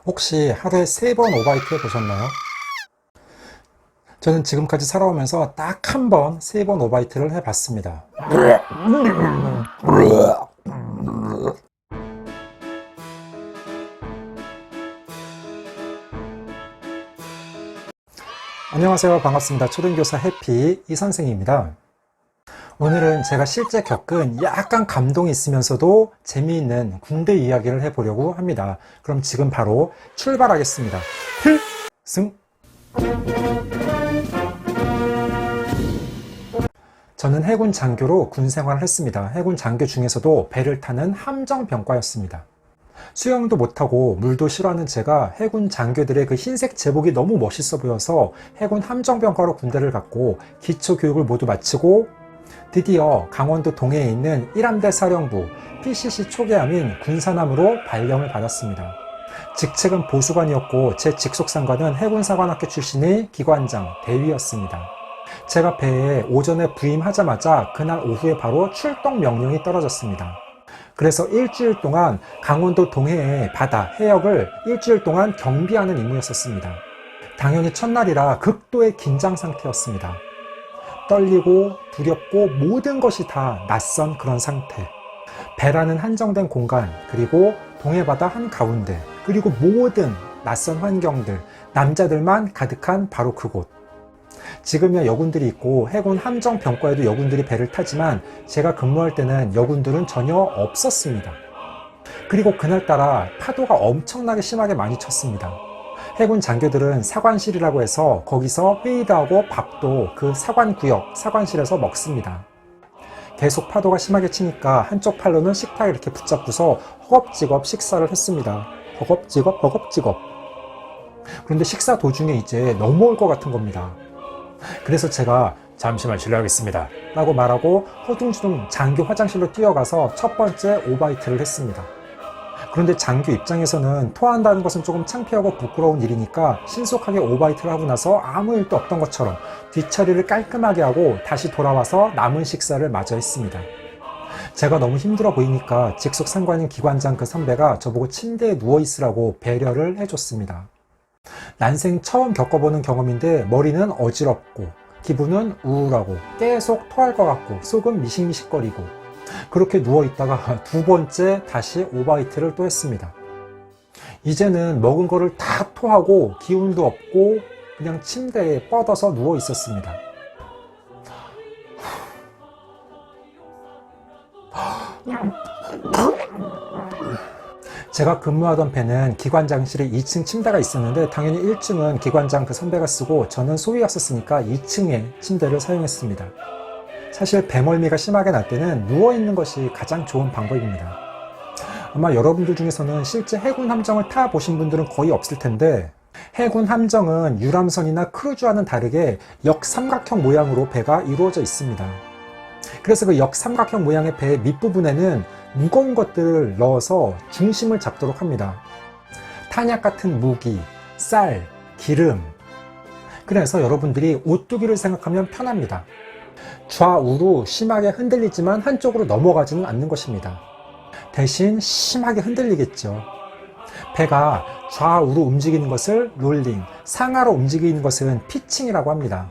혹시 하루에 3번 오바이트 해보셨나요? 저는 지금까지 살아오면서 딱 한 번 3번 오바이트를 해봤습니다. 안녕하세요. 반갑습니다. 초등교사 해피 이선생입니다. 오늘은 제가 실제 겪은 약간 감동이 있으면서도 재미있는 군대 이야기를 해보려고 합니다. 그럼 지금 바로 출발하겠습니다. 필승! 저는 해군 장교로 군 생활을 했습니다. 해군 장교 중에서도 배를 타는 함정병과였습니다. 수영도 못하고 물도 싫어하는 제가 해군 장교들의 그 흰색 제복이 너무 멋있어 보여서 해군 함정병과로 군대를 갔고 기초교육을 모두 마치고 드디어 강원도 동해에 있는 1함대 사령부 PCC 초계함인 군사남으로 발령을 받았습니다. 직책은 보수관이었고 제 직속상관은 해군사관학교 출신의 기관장 대위였습니다. 제가 배에 오전에 부임하자마자 그날 오후에 바로 출동 명령이 떨어졌습니다. 그래서 일주일 동안 강원도 동해의 바다, 해역을 일주일 동안 경비하는 임무였었습니다. 당연히 첫날이라 극도의 긴장 상태였습니다. 떨리고 두렵고 모든 것이 다 낯선 그런 상태. 배라는 한정된 공간, 그리고 동해바다 한가운데, 그리고 모든 낯선 환경들, 남자들만 가득한 바로 그곳. 지금이야 여군들이 있고 해군 함정병과에도 여군들이 배를 타지만 제가 근무할 때는 여군들은 전혀 없었습니다. 그리고 그날따라 파도가 엄청나게 심하게 많이 쳤습니다. 해군 장교들은 사관실이라고 해서 거기서 회의도 하고 밥도 그 사관구역, 사관실에서 먹습니다. 계속 파도가 심하게 치니까 한쪽 팔로는 식탁에 이렇게 붙잡고서 허겁지겁 식사를 했습니다. 허겁지겁 허겁지겁. 그런데 식사 도중에 이제 넘어올 것 같은 겁니다. 그래서 제가 잠시만 실례하겠습니다 라고 말하고 허둥지둥 장교 화장실로 뛰어가서 첫 번째 오바이트를 했습니다. 그런데 장교 입장에서는 토한다는 것은 조금 창피하고 부끄러운 일이니까 신속하게 오바이트를 하고 나서 아무 일도 없던 것처럼 뒷처리를 깔끔하게 하고 다시 돌아와서 남은 식사를 마저 했습니다. 제가 너무 힘들어 보이니까 직속 상관인 기관장 그 선배가 저보고 침대에 누워있으라고 배려를 해줬습니다. 난생 처음 겪어보는 경험인데 머리는 어지럽고 기분은 우울하고 계속 토할 것 같고 속은 미식미식거리고 그렇게 누워있다가 두 번째 다시 오바이트를 또 했습니다. 이제는 먹은 거를 다 토하고 기운도 없고 그냥 침대에 뻗어서 누워 있었습니다. 제가 근무하던 배는 기관장실에 2층 침대가 있었는데 당연히 1층은 기관장 그 선배가 쓰고 저는 소위였었으니까 2층에 침대를 사용했습니다. 사실 배멀미가 심하게 날 때는 누워있는 것이 가장 좋은 방법입니다. 아마 여러분들 중에서는 실제 해군 함정을 타보신 분들은 거의 없을 텐데 해군 함정은 유람선이나 크루즈와는 다르게 역삼각형 모양으로 배가 이루어져 있습니다. 그래서 그 역삼각형 모양의 배의 밑부분에는 무거운 것들을 넣어서 중심을 잡도록 합니다. 탄약 같은 무기, 쌀, 기름. 그래서 여러분들이 오뚜기를 생각하면 편합니다. 좌우로 심하게 흔들리지만 한쪽으로 넘어가지는 않는 것입니다. 대신 심하게 흔들리겠죠. 배가 좌우로 움직이는 것을 롤링, 상하로 움직이는 것은 피칭이라고 합니다.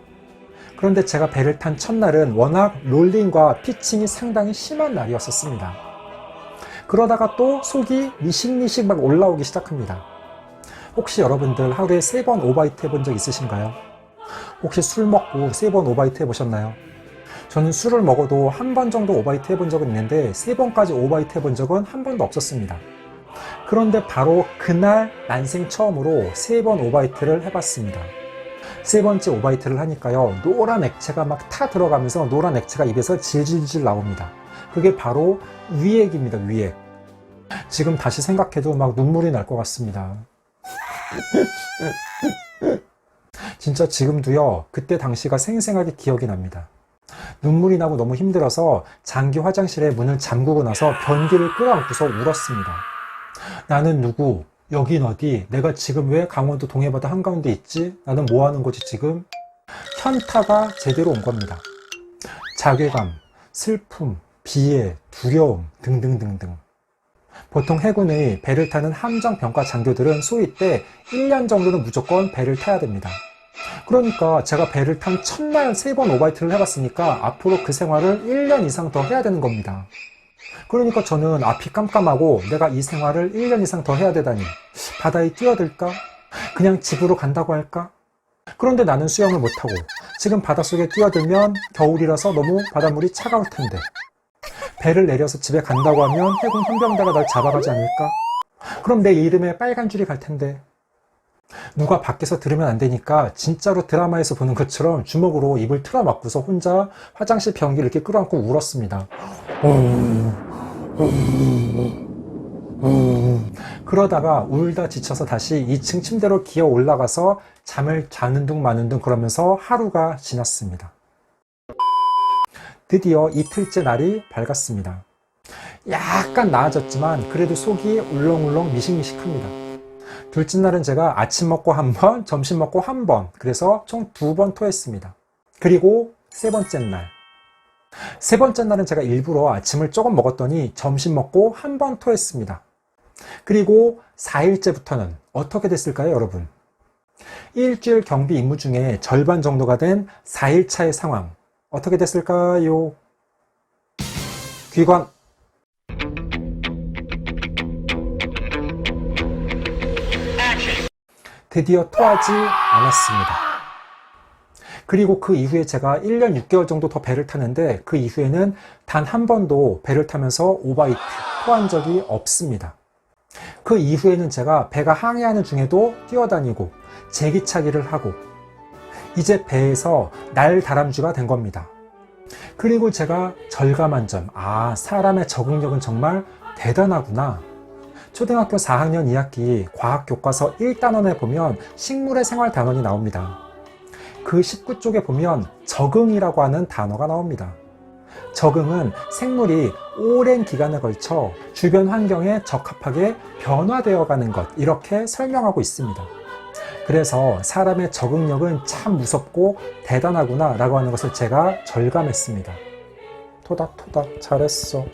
그런데 제가 배를 탄 첫날은 워낙 롤링과 피칭이 상당히 심한 날이었었습니다. 그러다가 또 속이 미식미식 막 올라오기 시작합니다. 혹시 여러분들 하루에 3번 오바이트 해본 적 있으신가요? 혹시 술 먹고 3번 오바이트 해보셨나요? 저는 술을 먹어도 한 번 정도 오바이트 해본 적은 있는데 3번까지 오바이트 해본 적은 한 번도 없었습니다. 그런데 바로 그날 난생 처음으로 3번 오바이트를 해봤습니다. 세 번째 오바이트를 하니까요, 노란 액체가 막 타 들어가면서 노란 액체가 입에서 질질질 나옵니다. 그게 바로 위액입니다. 위액. 지금 다시 생각해도 막 눈물이 날 것 같습니다. 진짜 지금도요, 그때 당시가 생생하게 기억이 납니다. 눈물이 나고 너무 힘들어서 장기 화장실에 문을 잠그고 나서 변기를 끌어안고서 울었습니다. 나는 누구? 여긴 어디? 내가 지금 왜 강원도 동해바다 한가운데 있지? 나는 뭐 하는 거지 지금? 현타가 제대로 온 겁니다. 자괴감, 슬픔, 비애, 두려움 등등등등. 보통 해군의 배를 타는 함정병과 장교들은 소위 때 1년 정도는 무조건 배를 타야 됩니다. 그러니까 제가 배를 탄 첫날 3번 오바이트를 해봤으니까 앞으로 그 생활을 1년 이상 더 해야 되는 겁니다. 그러니까 저는 앞이 깜깜하고 내가 이 생활을 1년 이상 더 해야 되다니 바다에 뛰어들까? 그냥 집으로 간다고 할까? 그런데 나는 수영을 못하고 지금 바닷속에 뛰어들면 겨울이라서 너무 바닷물이 차가울 텐데 배를 내려서 집에 간다고 하면 해군 헌병대가 날 잡아가지 않을까? 그럼 내 이름에 빨간 줄이 갈 텐데 누가 밖에서 들으면 안 되니까 진짜로 드라마에서 보는 것처럼 주먹으로 입을 틀어막고서 혼자 화장실 변기를 이렇게 끌어안고 울었습니다. 그러다가 울다 지쳐서 다시 2층 침대로 기어 올라가서 잠을 자는 둥 마는 둥 그러면서 하루가 지났습니다. 드디어 이틀째 날이 밝았습니다. 약간 나아졌지만 그래도 속이 울렁울렁 미식미식합니다. 둘째 날은 제가 아침 먹고 한 번, 점심 먹고 한 번, 그래서 총 2번 토했습니다. 그리고 세 번째 날. 세 번째 날은 제가 일부러 아침을 조금 먹었더니 점심 먹고 한 번 토했습니다. 그리고 4일째부터는 어떻게 됐을까요, 여러분? 일주일 경비 임무 중에 절반 정도가 된 4일차의 상황. 어떻게 됐을까요? 귀관. 드디어 토하지 않았습니다. 그리고 그 이후에 제가 1년 6개월 정도 더 배를 타는데 그 이후에는 단 한 번도 배를 타면서 오바이트, 토한 적이 없습니다. 그 이후에는 제가 배가 항해하는 중에도 뛰어다니고 제기차기를 하고 이제 배에서 날다람쥐가 된 겁니다. 그리고 제가 절감한 점, 사람의 적응력은 정말 대단하구나. 초등학교 4학년 2학기 과학교과서 1단원에 보면 식물의 생활 단원이 나옵니다. 그 19쪽에 보면 적응이라고 하는 단어가 나옵니다. 적응은 생물이 오랜 기간에 걸쳐 주변 환경에 적합하게 변화되어 가는 것, 이렇게 설명하고 있습니다. 그래서 사람의 적응력은 참 무섭고 대단하구나 라고 하는 것을 제가 절감했습니다. 토닥토닥 잘했어.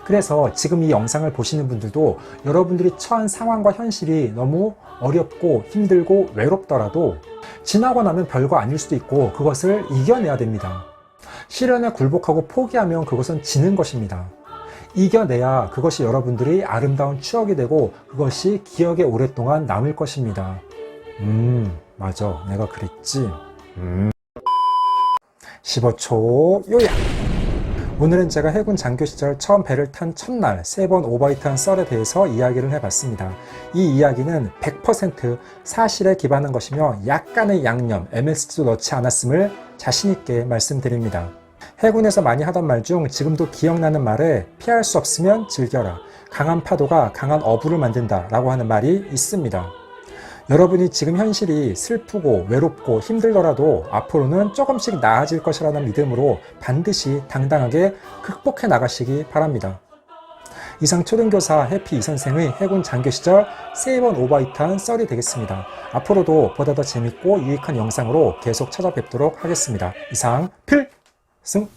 그래서 지금 이 영상을 보시는 분들도 여러분들이 처한 상황과 현실이 너무 어렵고 힘들고 외롭더라도 지나고 나면 별거 아닐 수도 있고 그것을 이겨내야 됩니다. 시련에 굴복하고 포기하면 그것은 지는 것입니다. 이겨내야 그것이 여러분들이 아름다운 추억이 되고 그것이 기억에 오랫동안 남을 것입니다. 맞아. 내가 그랬지. 15초 요약! 오늘은 제가 해군 장교 시절 처음 배를 탄 첫날 3번 오바이트한 썰에 대해서 이야기를 해봤습니다. 이 이야기는 100% 사실에 기반한 것이며 약간의 양념, MSG도 넣지 않았음을 자신있게 말씀드립니다. 해군에서 많이 하던 말 중 지금도 기억나는 말에 피할 수 없으면 즐겨라. 강한 파도가 강한 어부를 만든다 라고 하는 말이 있습니다. 여러분이 지금 현실이 슬프고 외롭고 힘들더라도 앞으로는 조금씩 나아질 것이라는 믿음으로 반드시 당당하게 극복해 나가시기 바랍니다. 이상 초등교사 해피 이선생의 해군 장교 시절 3번 오바이트한 썰이 되겠습니다. 앞으로도 보다 더 재밌고 유익한 영상으로 계속 찾아뵙도록 하겠습니다. 이상 필승!